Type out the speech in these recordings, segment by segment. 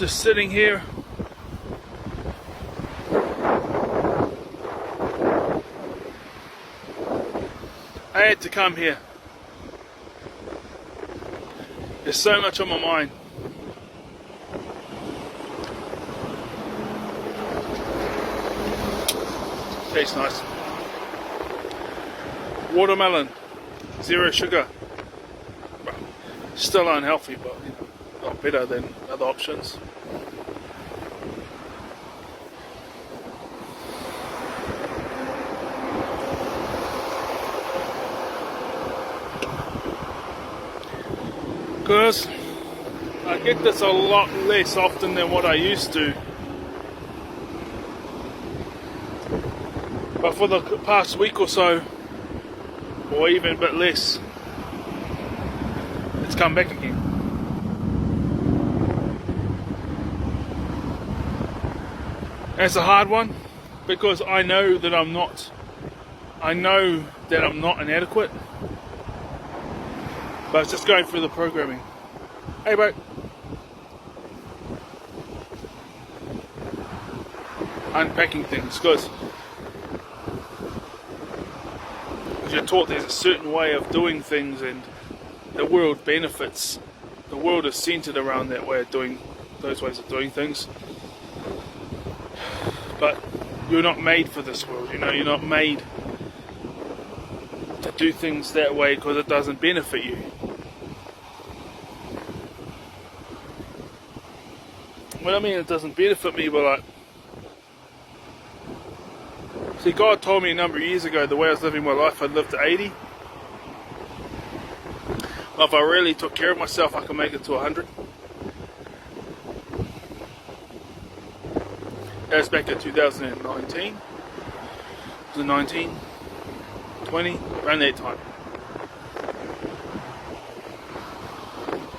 Just sitting here. I had to come here. There's so much on my mind. Tastes nice. Watermelon, 0 sugar. Still unhealthy, but not better than other options. Because I get this a lot less often than what I used to. But for the past week or so, or even a bit less, it's come back again. And it's a hard one because I know that I'm not inadequate. But it's just going through the programming. Hey, bro. Unpacking things, because you're taught there's a certain way of doing things, and the world benefits. The world is centered around that way of doing, those ways of doing things. But you're not made for this world, you're not made to do things that way because it doesn't benefit you. Well, I mean, it doesn't benefit me, but see, God told me a number of years ago the way I was living my life, I'd live to 80. If I really took care of myself, I could make it to 100. That was back in 2019. Was it 19? 20? Around that time.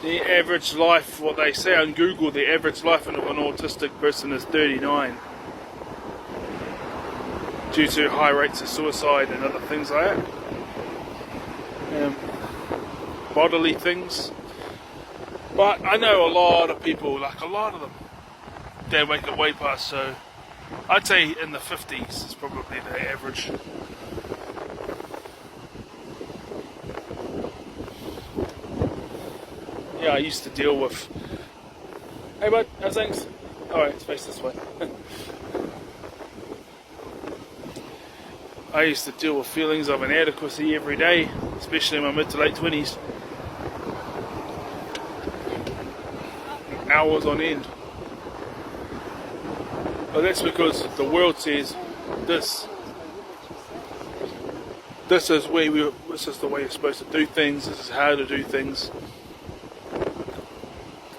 The average life, what they say on Google, the average life of an autistic person is 39. Due to high rates of suicide and other things like that. Bodily things. But I know a lot of people, like a lot of them, they make it way past, so I'd say in the 50s is probably the average. Yeah, I used to deal with... Hey bud, how's things? Alright, let's face this way. I used to deal with feelings of inadequacy every day, especially in my mid to late 20s. Hours on end. But that's because the world says this is the way you're supposed to do things, this is how to do things.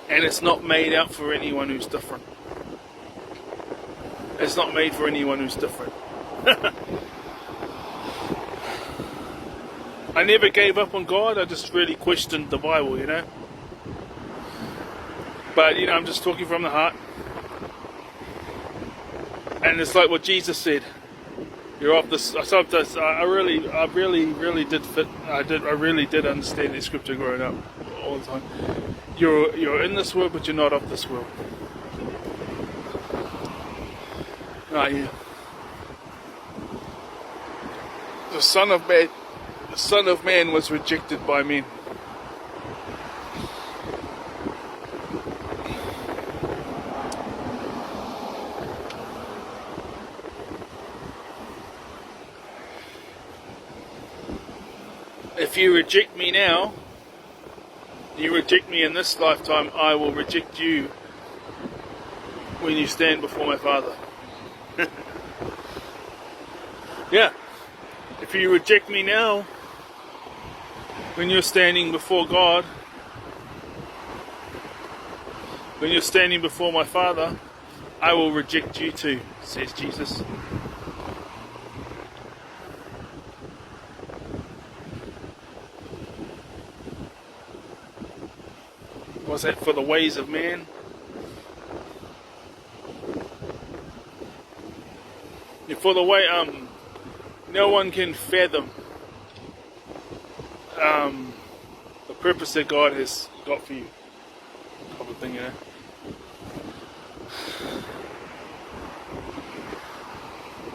And it's not made out for anyone who's different. It's not made for anyone who's different. I never gave up on God, I just really questioned the Bible, But, I'm just talking from the heart. And it's like what Jesus said. You're off this. I really did understand the scripture growing up all the time. You're in this world, but you're not of this world. Yeah. The Son of Man was rejected by men. If you reject me now, you reject me in this lifetime, I will reject you when you stand before my Father. Yeah. If you reject me now, when you're standing before God, when you're standing before my Father, I will reject you too, says Jesus. Was that for the ways of man? For the way, no one can fathom the purpose that God has got for you, type of thing,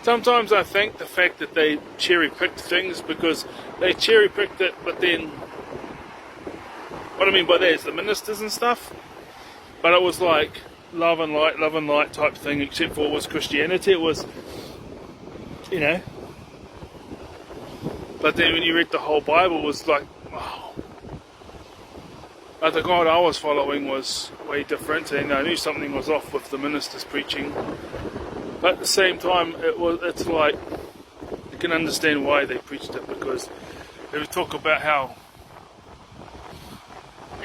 sometimes I think the fact that they cherry-picked things, because they cherry-picked it, but then, what I mean by that is the ministers and stuff, but it was like love and light type thing, except for it was Christianity. It was, you know, but then when you read the whole Bible, it was like, wow. But the God I was following was way different, and I knew something was off with the ministers preaching. But at the same time, it's like, you can understand why they preached it, because they would talk about how,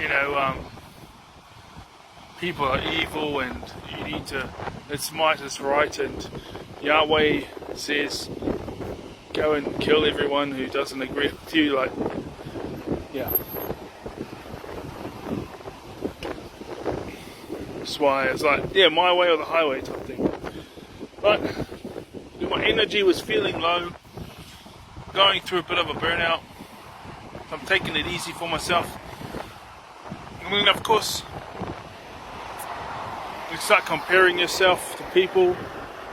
you know, people are evil and you need to, it's might is right, and Yahweh says, go and kill everyone who doesn't agree with you, like, yeah. That's why it's like, yeah, my way or the highway type thing. But my energy was feeling low, going through a bit of a burnout. I'm taking it easy for myself. I mean, of course, you start comparing yourself to people.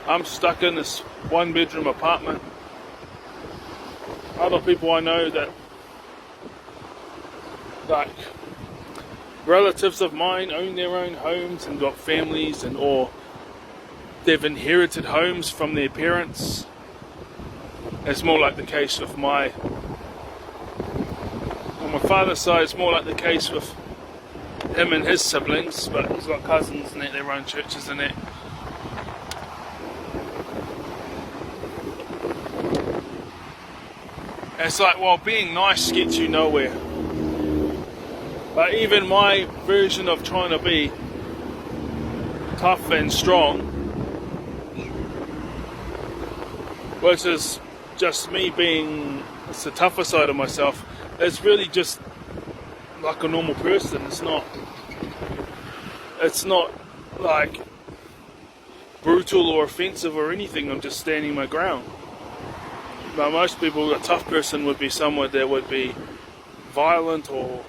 I'm stuck in this one-bedroom apartment. Other people I know that, like, relatives of mine own their own homes and got families, and or they've inherited homes from their parents. It's more like the case with on my father's side, it's more like the case with him and his siblings, but he's got cousins and they run churches and that. And it's like, well, being nice gets you nowhere. But even my version of trying to be tough and strong, which is just me being, it's the tougher side of myself, it's really just like a normal person. It's not like brutal or offensive or anything. I'm just standing my ground. But most people, a tough person would be someone that would be violent, or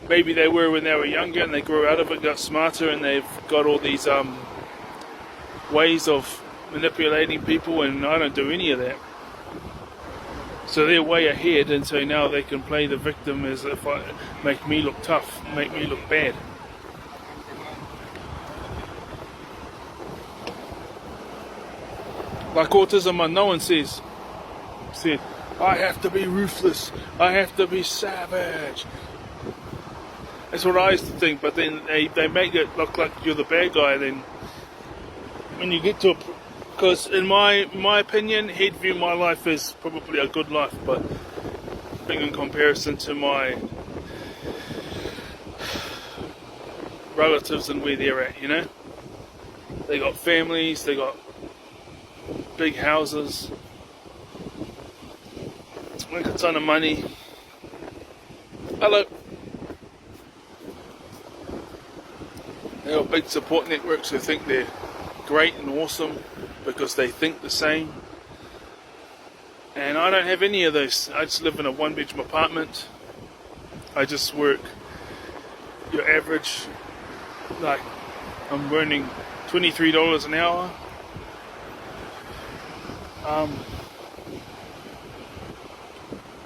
maybe they were when they were younger and they grew out of it, got smarter, and they've got all these ways of manipulating people, and I don't do any of that. So they're way ahead, and so now they can play the victim as if make me look tough, make me look bad. Like Autism Unknown said, I have to be ruthless, I have to be savage. That's what I used to think, but then they make it look like you're the bad guy. Then when you get to a, because in my opinion, he'd view my life as probably a good life, but in comparison to my relatives and where they're at, you know, they got families, they got big houses, make a ton of money. Hello. They got big support networks who think they're great and awesome because they think the same. And I don't have any of those. I just live in a one-bedroom apartment. I just work your average, like, I'm earning $23 an hour.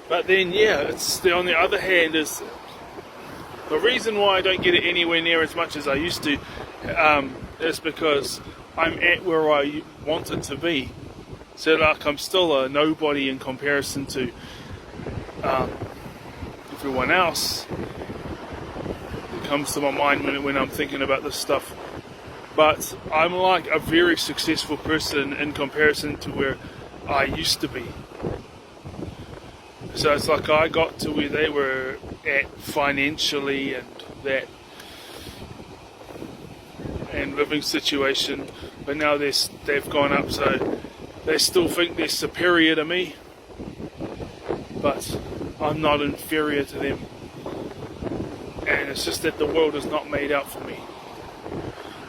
But then, yeah, it's on the other hand is the reason why I don't get it anywhere near as much as I used to is because I'm at where I want it to be. So like I'm still a nobody in comparison to everyone else. It comes to my mind when I'm thinking about this stuff. But I'm like a very successful person in comparison to where I used to be. So it's like I got to where they were at financially and that and living situation, but now they've gone up, so they still think they're superior to me, but I'm not inferior to them. And it's just that the world is not made out for me.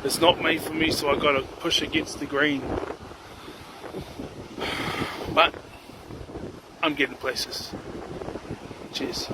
It's not made for me, so I got to push against the grain. But I'm getting places. Cheers.